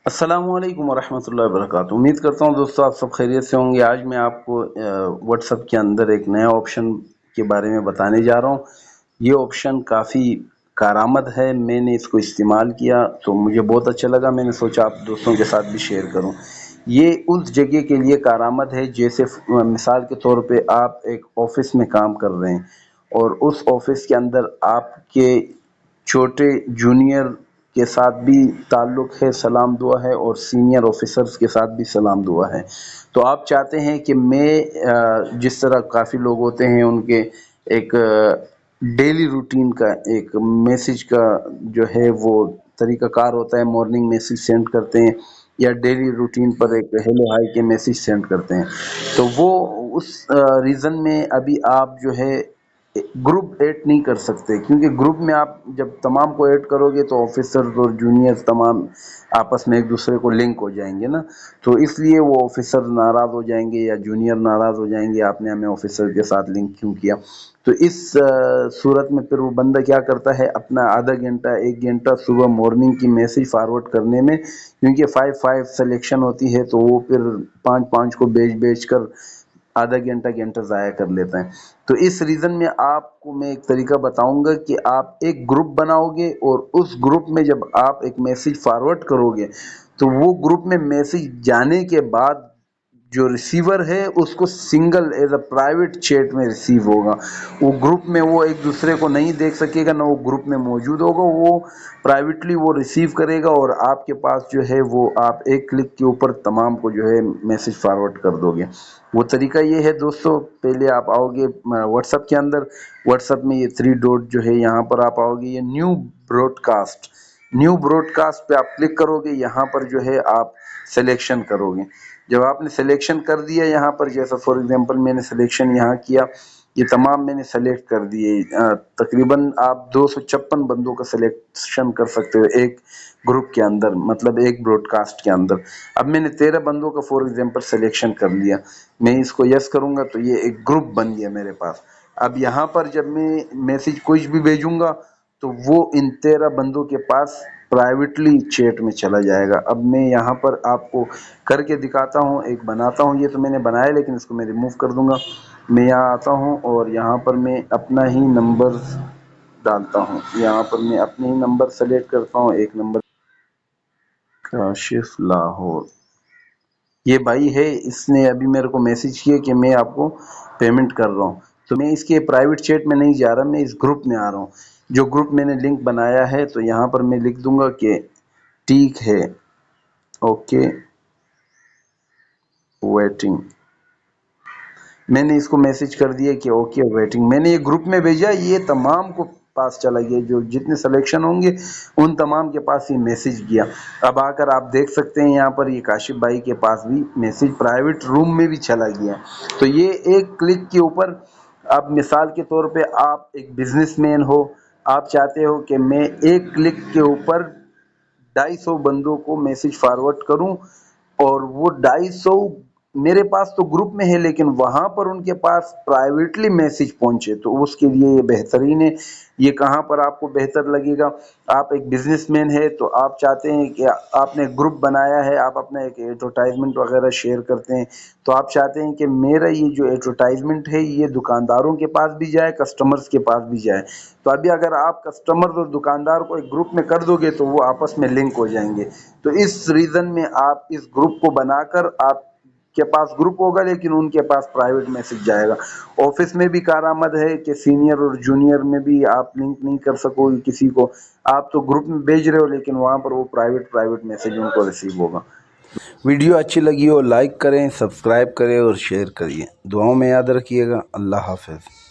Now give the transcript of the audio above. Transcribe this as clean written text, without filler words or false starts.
अस्सलाम वालेकुम वरहमतुल्लाहि वबरकातुहू। उम्मीद करता हूँ दोस्तों आप सब खैरियत से होंगे। आज मैं आपको व्हाट्सएप के अंदर एक नया ऑप्शन के बारे में बताने जा रहा हूँ। ये ऑप्शन काफ़ी कारआमद है। मैंने इसको इस्तेमाल किया तो मुझे बहुत अच्छा लगा। मैंने सोचा आप दोस्तों के साथ भी शेयर करूँ। ये उस जगह के लिए कारआमद है जैसे मिसाल के तौर पे आप एक ऑफिस में काम कर रहे हैं और उस ऑफिस के अंदर आपके छोटे जूनियर के साथ भी ताल्लुक़ है, सलाम दुआ है, और सीनियर ऑफिसर्स के साथ भी सलाम दुआ है। तो आप चाहते हैं कि मैं जिस तरह काफ़ी लोग होते हैं उनके एक डेली रूटीन का एक मैसेज का जो है वो तरीक़ाकार होता है, मॉर्निंग मैसेज सेंड करते हैं या डेली रूटीन पर एक हेलो हाय के मैसेज सेंड करते हैं। तो वो उस रीज़न में अभी आप जो है ग्रुप ऐड नहीं कर सकते, क्योंकि ग्रुप में आप जब तमाम को ऐड करोगे तो ऑफिसर्स और जूनियर्स तमाम आपस में एक दूसरे को लिंक हो जाएंगे ना। तो इसलिए वो ऑफिसर नाराज़ हो जाएंगे या जूनियर नाराज़ हो जाएंगे, आपने हमें ऑफिसर के साथ लिंक क्यों किया। तो इस सूरत में फिर वो बंदा क्या करता है, अपना आधा घंटा 1 घंटा सुबह मॉर्निंग की मैसेज फॉरवर्ड करने में, क्योंकि 5-5 सिलेक्शन होती है तो वो फिर 5-5 को बेच कर आधा घंटा घंटा ज़ाया कर लेता है। तो इस रीज़न में आपको मैं एक तरीका बताऊंगा कि आप एक ग्रुप बनाओगे और उस ग्रुप में जब आप एक मैसेज फॉरवर्ड करोगे तो वो ग्रुप में मैसेज जाने के बाद जो रिसीवर है उसको single as a private chat में रिसीव होगा। वो ग्रुप में वो एक दूसरे को नहीं देख सकेगा, ना वो ग्रुप में मौजूद होगा, वो प्राइवेटली वो रिसीव करेगा और आपके पास जो है वो आप एक क्लिक के ऊपर तमाम को जो है मैसेज फॉरवर्ड कर दोगे। वो तरीका ये है दोस्तों, पहले आप आओगे व्हाट्सएप के अंदर, व्हाट्सएप में ये 3 डॉट जो है यहाँ पर आप आओगे, ये न्यू ब्रॉडकास्ट पे आप क्लिक करोगे। यहाँ पर जो है आप सिलेक्शन करोगे। जब आपने सिलेक्शन कर दिया यहाँ पर, जैसा फॉर एग्जांपल मैंने सिलेक्शन यहाँ किया, ये तमाम मैंने सेलेक्ट कर दिए। तकरीबन आप 256 बंदों का सिलेक्शन कर सकते हो एक ग्रुप के अंदर, मतलब एक ब्रॉडकास्ट के अंदर। अब मैंने 13 बंदों का फॉर एग्जांपल सिलेक्शन कर लिया। मैं इसको यस करूँगा तो ये एक ग्रुप बन गया मेरे पास। अब यहाँ पर जब मैं मैसेज कुछ भी भेजूँगा तो वो इन 13 बंदों के पास प्राइवेटली चैट में चला जाएगा। अब मैं यहाँ पर आपको करके दिखाता हूँ, एक बनाता हूँ। ये तो मैंने बनाया लेकिन इसको मैं रिमूव कर दूँगा। मैं यहाँ आता हूँ और यहाँ पर मैं अपना ही नंबर डालता हूँ। यहाँ पर मैं अपने ही नंबर सेलेक्ट करता हूँ। एक नंबर काशिफ लाहौर, ये भाई है, इसने अभी मेरे को मैसेज किया कि मैं आपको पेमेंट कर रहा हूँ। तो मैं इसके प्राइवेट चैट में नहीं जा रहा, मैं इस ग्रुप में आ रहा हूँ, जो ग्रुप मैंने लिंक बनाया है। तो यहाँ पर मैं लिख दूंगा कि ठीक है, ओके, वेटिंग। मैंने इसको मैसेज कर दिया कि ओके वेटिंग। मैंने ये ग्रुप में भेजा, ये तमाम को पास चला गया, जो जितने सिलेक्शन होंगे उन तमाम के पास ये मैसेज गया। अब आकर आप देख सकते हैं यहाँ पर ये काशिफ भाई के पास भी मैसेज प्राइवेट रूम में भी चला गया। तो ये एक क्लिक के ऊपर, अब मिसाल के तौर पे आप एक बिजनेसमैन हो, आप चाहते हो कि मैं एक क्लिक के ऊपर 250 बंदों को मैसेज फॉरवर्ड करूं और वो 250 मेरे पास तो ग्रुप में है लेकिन वहां पर उनके पास प्राइवेटली मैसेज पहुंचे, तो उसके लिए ये बेहतरीन है। ये कहाँ पर आपको बेहतर लगेगा, आप एक बिजनेसमैन है तो आप चाहते हैं कि आपने ग्रुप बनाया है, आप अपना एक एडवर्टाइजमेंट वगैरह शेयर करते हैं, तो आप चाहते हैं कि मेरा ये जो एडवर्टाइजमेंट है ये दुकानदारों के पास भी जाए, कस्टमर्स के पास भी जाए। तो अभी अगर आप कस्टमर और दुकानदार को एक ग्रुप में कर दोगे तो वो आपस में लिंक हो जाएंगे। तो इस रीज़न में आप इस ग्रुप को बनाकर, आप के पास ग्रुप होगा लेकिन उनके पास प्राइवेट मैसेज जाएगा। ऑफिस में भी कारआमद है कि सीनियर और जूनियर में भी आप लिंक नहीं कर सकोगे किसी को, आप तो ग्रुप में भेज रहे हो लेकिन वहाँ पर वो प्राइवेट मैसेज उनको रिसीव होगा। वीडियो अच्छी लगी हो लाइक करें, सब्सक्राइब करें और शेयर करिए। दुआओं में याद रखिएगा। अल्लाह हाफ़िज़।